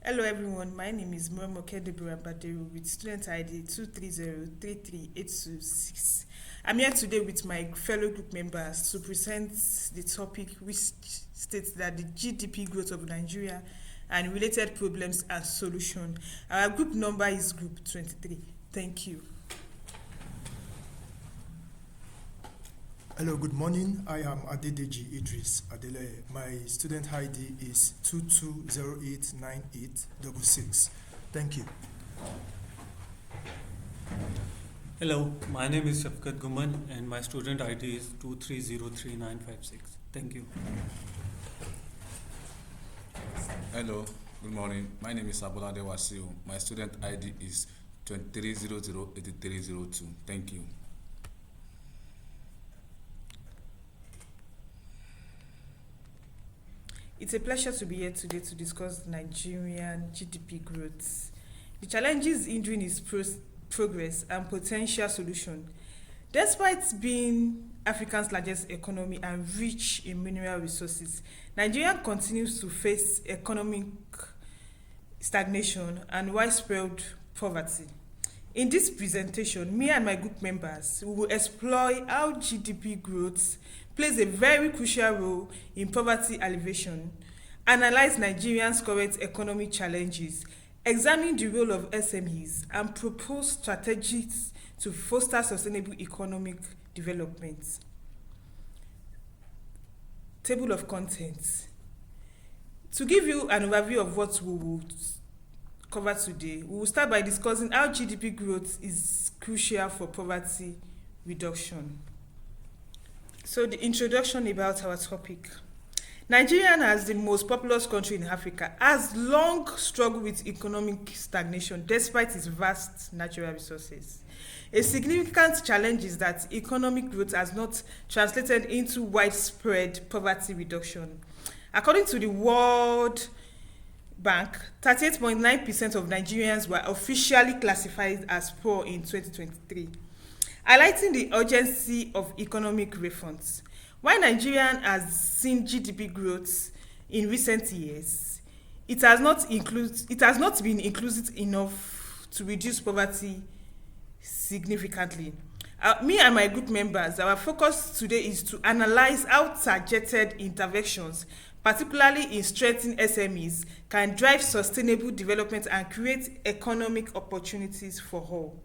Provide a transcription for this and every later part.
Hello everyone, my name is Momoke Deborah Baderu with student ID 230-33826. I'm here today with my fellow group members to present the topic which states that the GDP growth of Nigeria and related problems and solution. Our group number is group 23. Thank you. Hello, good morning. I am Adedeji Idris Adele. My student ID is 22089866. Thank you. Hello, my name is Shafkat Guman and my student ID is 2303956. Thank you. Hello, good morning. My name is Abolade Wasiu. My student ID is 23008302. Thank you. It's a pleasure to be here today to discuss Nigerian GDP growth, the challenges hindering its progress and potential solution. Despite being Africa's largest economy and rich in mineral resources, Nigeria continues to face economic stagnation and widespread poverty. In this presentation, me and my group members will explore how GDP growth plays a very crucial role in poverty alleviation, analyze Nigerians' current economic challenges, examine the role of SMEs, and propose strategies to foster sustainable economic development. Table of contents. To give you an overview of what we will cover today, we will start by discussing how GDP growth is crucial for poverty reduction. So the introduction about our topic. Nigeria, as the most populous country in Africa, has long struggled with economic stagnation despite its vast natural resources. A significant challenge is that economic growth has not translated into widespread poverty reduction. According to the World Bank, 38.9% of Nigerians were officially classified as poor in 2023, highlighting the urgency of economic reforms. While Nigeria has seen GDP growth in recent years, it has not been inclusive enough to reduce poverty significantly. Me and my group members, our focus today is to analyze how targeted interventions, particularly in strengthening SMEs, can drive sustainable development and create economic opportunities for all.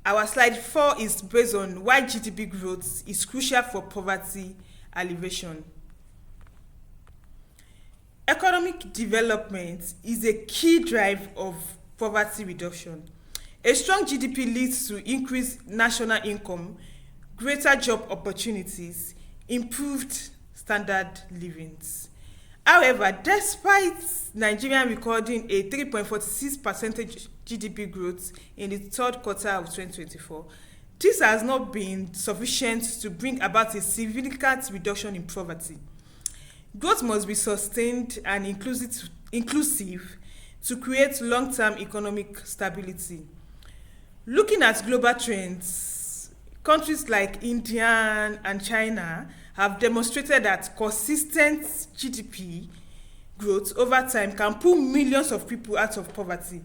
Our slide 4 is based on why GDP growth is crucial for poverty alleviation. Economic development is a key drive of poverty reduction. A strong GDP leads to increased national income, greater job opportunities, improved standard livings. However, despite Nigeria recording a 3.46% GDP growth in the third quarter of 2024, this has not been sufficient to bring about a significant reduction in poverty. Growth must be sustained and inclusive to create long-term economic stability. Looking at global trends, countries like India and China have demonstrated that consistent GDP growth over time can pull millions of people out of poverty.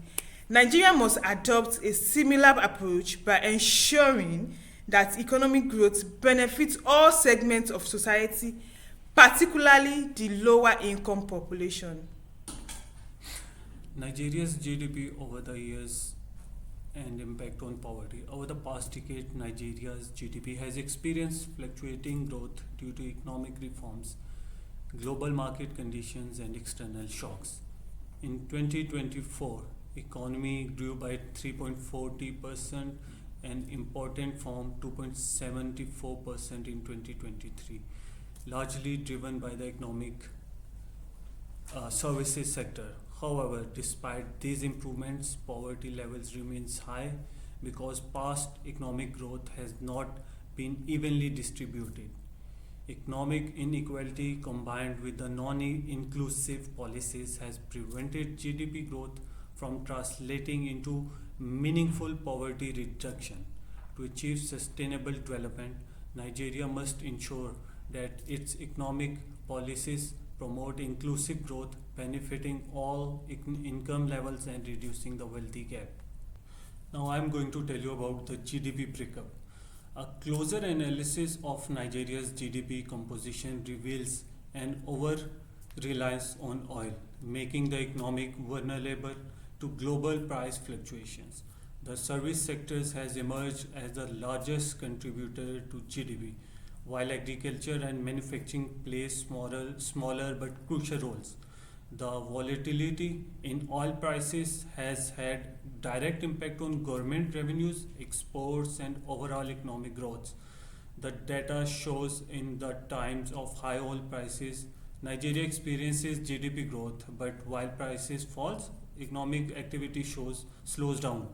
Nigeria must adopt a similar approach by ensuring that economic growth benefits all segments of society, particularly the lower income population. Nigeria's GDP over the years and impact on poverty. Over the past decade, Nigeria's GDP has experienced fluctuating growth due to economic reforms, global market conditions, and external shocks. In 2024, economy grew by 3.40% and important from 2.74% in 2023, largely driven by the economic services sector. However, despite these improvements, poverty levels remains high because past economic growth has not been evenly distributed. Economic inequality combined with the non-inclusive policies has prevented GDP growth from translating into meaningful poverty reduction. To achieve sustainable development, Nigeria must ensure that its economic policies promote inclusive growth, benefiting all income levels and reducing the wealthy gap. Now I'm going to tell you about the GDP breakup. A closer analysis of Nigeria's GDP composition reveals an over-reliance on oil, making the economic vulnerable to global price fluctuations. The service sectors has emerged as the largest contributor to GDP, while agriculture and manufacturing play smaller but crucial roles. The volatility in oil prices has had direct impact on government revenues, exports, and overall economic growth. The data shows in the times of high oil prices, Nigeria experiences GDP growth, but while prices falls, economic activity slows down.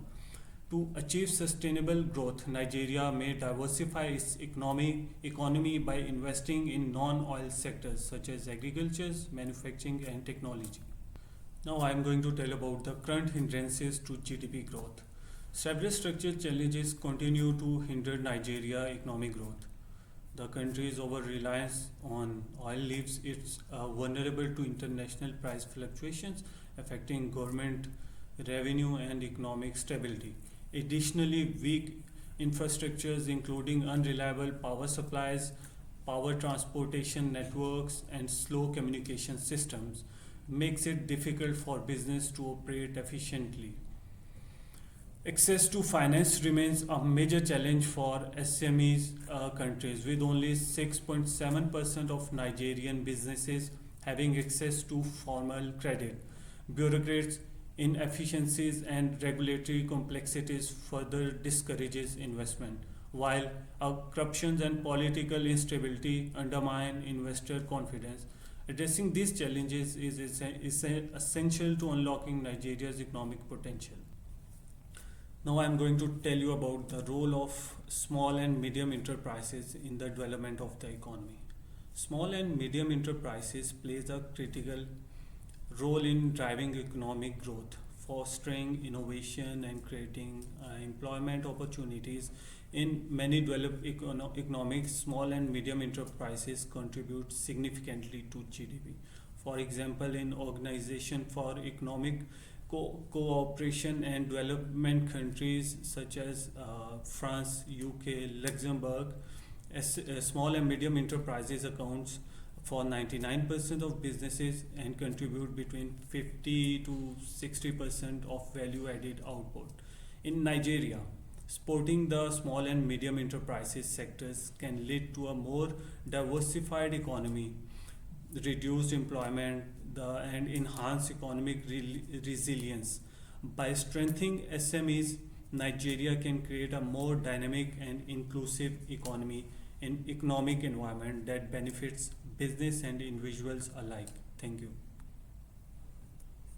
To achieve sustainable growth, Nigeria may diversify its economy by investing in non-oil sectors such as agriculture, manufacturing, and technology. Now I am going to tell about the current hindrances to GDP growth. Several structural challenges continue to hinder Nigeria economic growth. The country's over-reliance on oil leaves it vulnerable to international price fluctuations, affecting government revenue and economic stability. Additionally, weak infrastructures including unreliable power supplies, power transportation networks, and slow communication systems makes it difficult for business to operate efficiently. Access to finance remains a major challenge for SMEs countries, with only 6.7% of Nigerian businesses having access to formal credit. Bureaucrats inefficiencies and regulatory complexities further discourages investment, while corruption and political instability undermine investor confidence. Addressing these challenges is essential to unlocking Nigeria's economic potential. Now I am going to tell you about the role of small and medium enterprises in the development of the economy. Small and medium enterprises plays a critical role in driving economic growth, fostering innovation and creating employment opportunities. In many developed economics, small and medium enterprises contribute significantly to GDP. For example, in Organization for Economic Cooperation and Development countries such as France, UK, Luxembourg, small and medium enterprises accounts for 99% of businesses and contribute between 50 to 60% of value added output. In Nigeria, supporting the small and medium enterprises sectors can lead to a more diversified economy, reduced employment, and enhanced economic resilience. By strengthening SMEs, Nigeria can create a more dynamic and inclusive economic environment that benefits business and individuals alike. Thank you.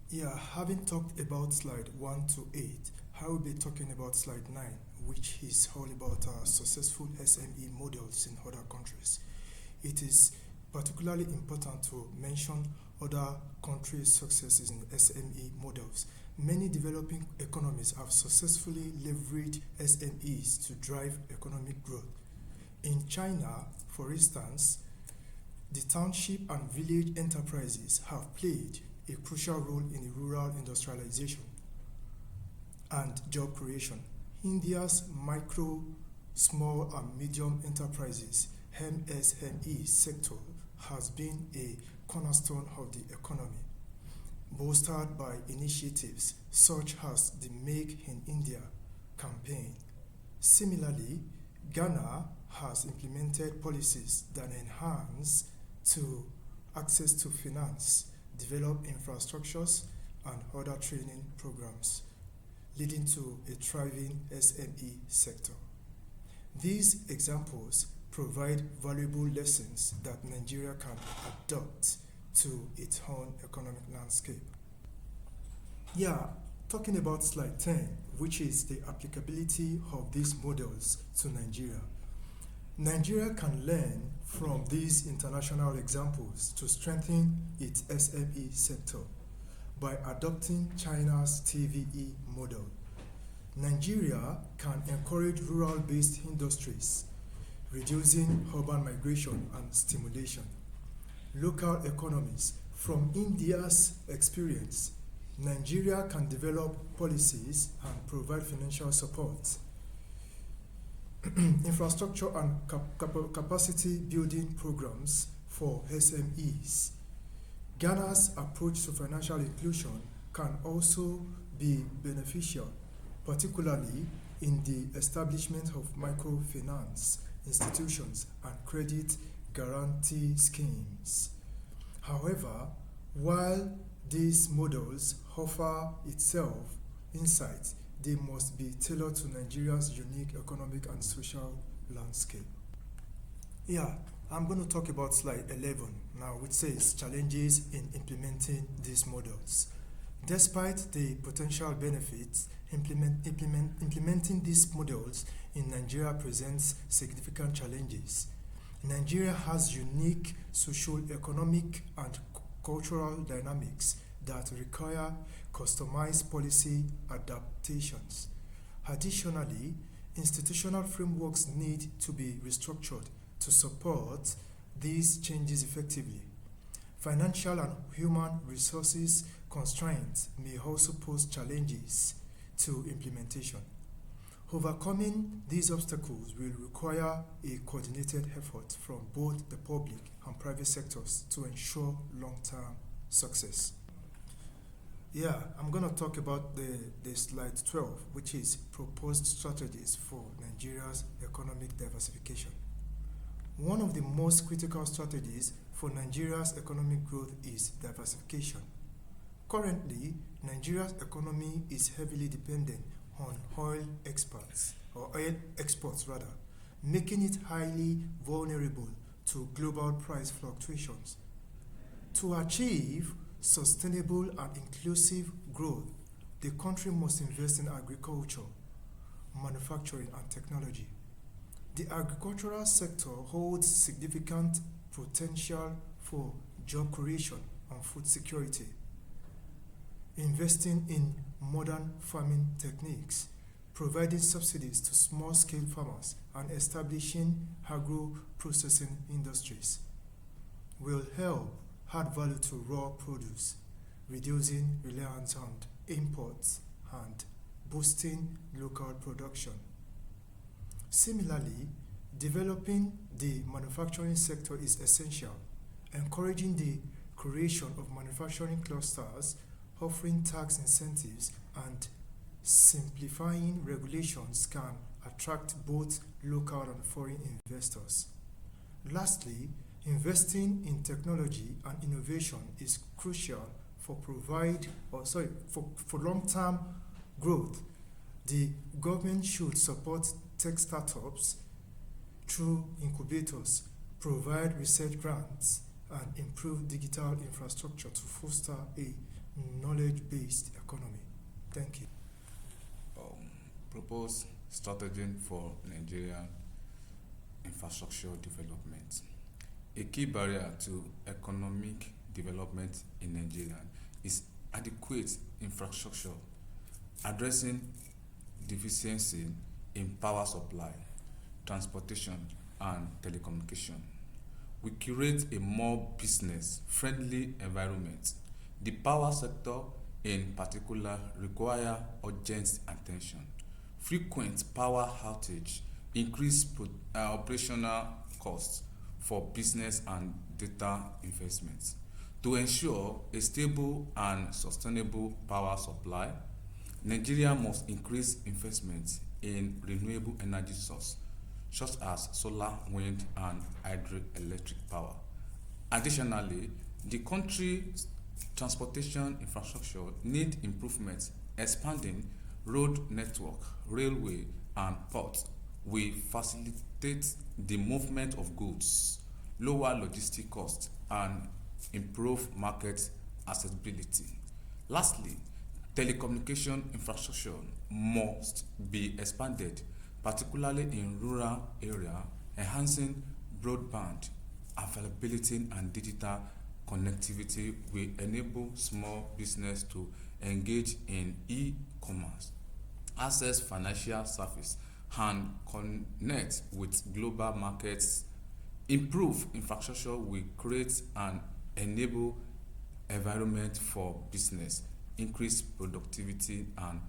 Yeah, having talked about slide 1 to 8, I will be talking about slide 9, which is all about successful SME models in other countries. It is particularly important to mention other countries' successes in SME models. Many developing economies have successfully leveraged SMEs to drive economic growth. In China, for instance, the township and village enterprises have played a crucial role in rural industrialization and job creation. India's micro, small and medium enterprises MSME sector has been a cornerstone of the economy, bolstered by initiatives such as the Make in India campaign. Similarly, Ghana has implemented policies that enhance to access to finance, develop infrastructures, and other training programs, leading to a thriving SME sector. These examples provide valuable lessons that Nigeria can adopt to its own economic landscape. Yeah, talking about slide 10, which is the applicability of these models to Nigeria. Nigeria can learn from these international examples to strengthen its SME sector by adopting China's TVE model. Nigeria can encourage rural-based industries, reducing urban migration and stimulation. Local economies, From India's experience, Nigeria can develop policies and provide financial support, infrastructure and capacity building programs for SMEs. Ghana's approach to financial inclusion can also be beneficial, particularly in the establishment of microfinance institutions and credit guarantee schemes. However, while these models offer itself insights, they must be tailored to Nigeria's unique economic and social landscape. Yeah, I'm going to talk about slide 11 now, which says challenges in implementing these models. Despite the potential benefits, implementing these models in Nigeria presents significant challenges. Nigeria has unique social, economic, and cultural dynamics that require customized policy adaptations. Additionally, institutional frameworks need to be restructured to support these changes effectively. Financial and human resources constraints may also pose challenges to implementation. Overcoming these obstacles will require a coordinated effort from both the public and private sectors to ensure long-term success. Yeah, I'm going to talk about the slide 12, which is proposed strategies for Nigeria's economic diversification. One of the most critical strategies for Nigeria's economic growth is diversification. Currently, Nigeria's economy is heavily dependent on oil exports, making it highly vulnerable to global price fluctuations. To achieve sustainable and inclusive growth, the country must invest in agriculture, manufacturing, and technology. The agricultural sector holds significant potential for job creation and food security. Investing in modern farming techniques, providing subsidies to small-scale farmers, and establishing agro-processing industries will help add value to raw produce, reducing reliance on imports and boosting local production. Similarly, developing the manufacturing sector is essential. Encouraging the creation of manufacturing clusters, offering tax incentives, and simplifying regulations can attract both local and foreign investors. Lastly, investing in technology and innovation is crucial for long-term growth. The government should support tech startups through incubators, provide research grants, and improve digital infrastructure to foster a knowledge-based economy. Thank you. Proposed strategy for Nigerian infrastructure development. A key barrier to economic development in Nigeria is adequate infrastructure, addressing deficiency in power supply, transportation, and telecommunication. We curate a more business-friendly environment. The power sector in particular require urgent attention. Frequent power outage increase operational costs for business and data investments. To ensure a stable and sustainable power supply, Nigeria must increase investment in renewable energy sources such as solar, wind, and hydroelectric power. Additionally, the country's transportation infrastructure need improvements. Expanding road network, railway, and ports will facilitate the movement of goods, lower logistic costs, and improve market accessibility. Lastly, telecommunication infrastructure must be expanded, particularly in rural areas, enhancing broadband availability and digital connectivity will enable small business to engage in e-commerce, access financial service, and connect with global markets. Improve infrastructure will create and enable environment for business, increase productivity and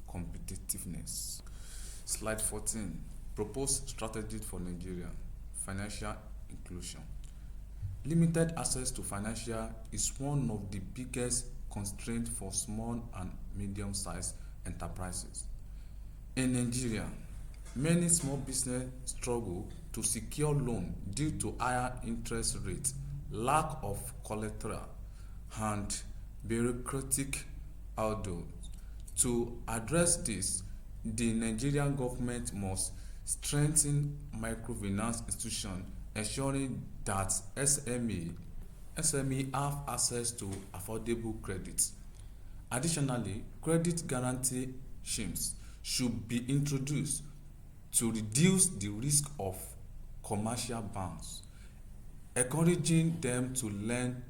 competitiveness. Slide 14. Proposed strategy for Nigeria. Financial inclusion. Limited access to financial is one of the biggest constraints for small and medium-sized enterprises. In Nigeria, many small businesses struggle to secure loans due to higher interest rates, lack of collateral, and bureaucratic hurdles. To address this, the Nigerian government must strengthen microfinance institutions, ensuring that SME have access to affordable credit. Additionally, credit guarantee schemes should be introduced to reduce the risk of commercial banks, encouraging them to lend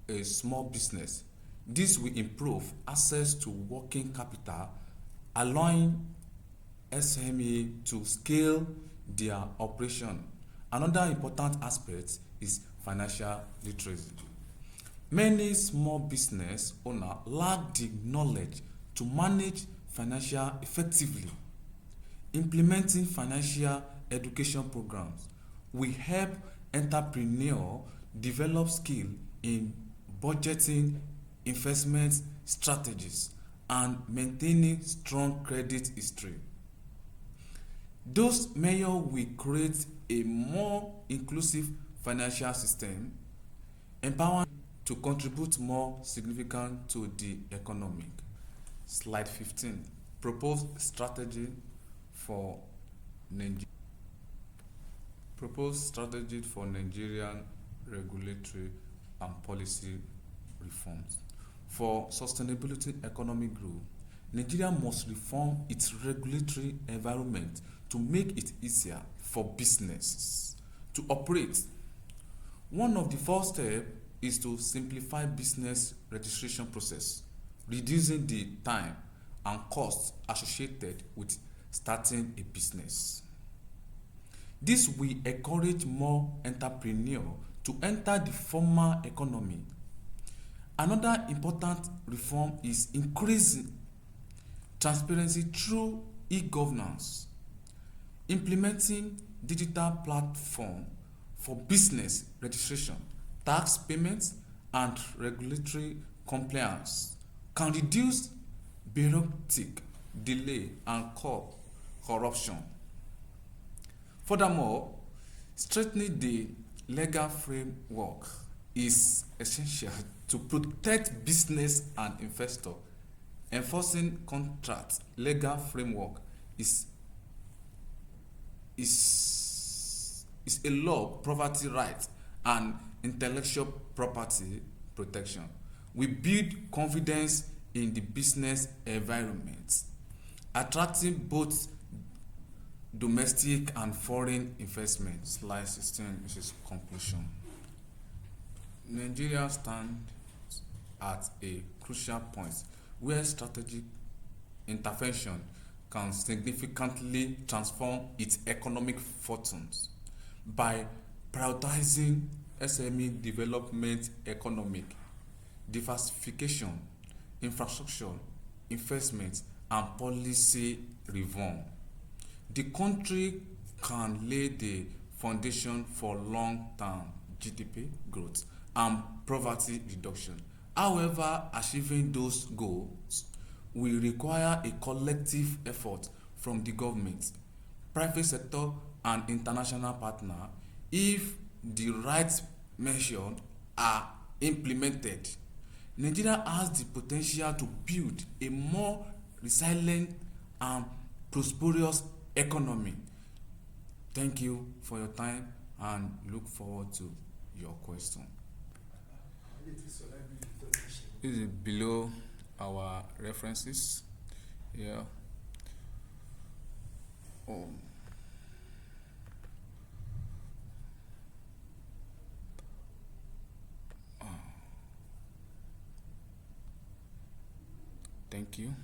a small business. This will improve access to working capital, allowing SME to scale their operation. Another important aspect is financial literacy. Many small business owners lack the knowledge to manage financial effectively. Implementing financial education programs will help entrepreneurs develop skills in budgeting, investment strategies, and maintaining strong credit history. Those measures will create a more inclusive financial system, empowering to contribute more significant to the economy. Slide 15. Proposed strategy for Nigeria. Proposed strategy for Nigerian regulatory and policy reforms. For sustainability economic growth, Nigeria must reform its regulatory environment to make it easier for businesses to operate. One of the first steps is to simplify business registration process, reducing the time and costs associated with starting a business. This will encourage more entrepreneurs to enter the formal economy. Another important reform is increasing transparency through e-governance, implementing digital platform for business registration, tax payments, and regulatory compliance can reduce bureaucratic delay and corruption. Furthermore, strengthening the legal framework is essential to protect business and investors. Enforcing contract legal framework is a law, property rights, and intellectual property protection. We build confidence in the business environment, attracting both domestic and foreign investment. Slide 16, which is conclusion. Nigeria stands at a crucial point where strategic intervention can significantly transform its economic fortunes. By prioritizing SME development, economic diversification, infrastructure, investment, and policy reform, the country can lay the foundation for long-term GDP growth and poverty reduction. However, achieving those goals will require a collective effort from the government, private sector, and international partners. If the right measures are implemented, Nigeria has the potential to build a more resilient and prosperous economy. Thank you for your time and look forward to your question. This is below our references here. Thank you.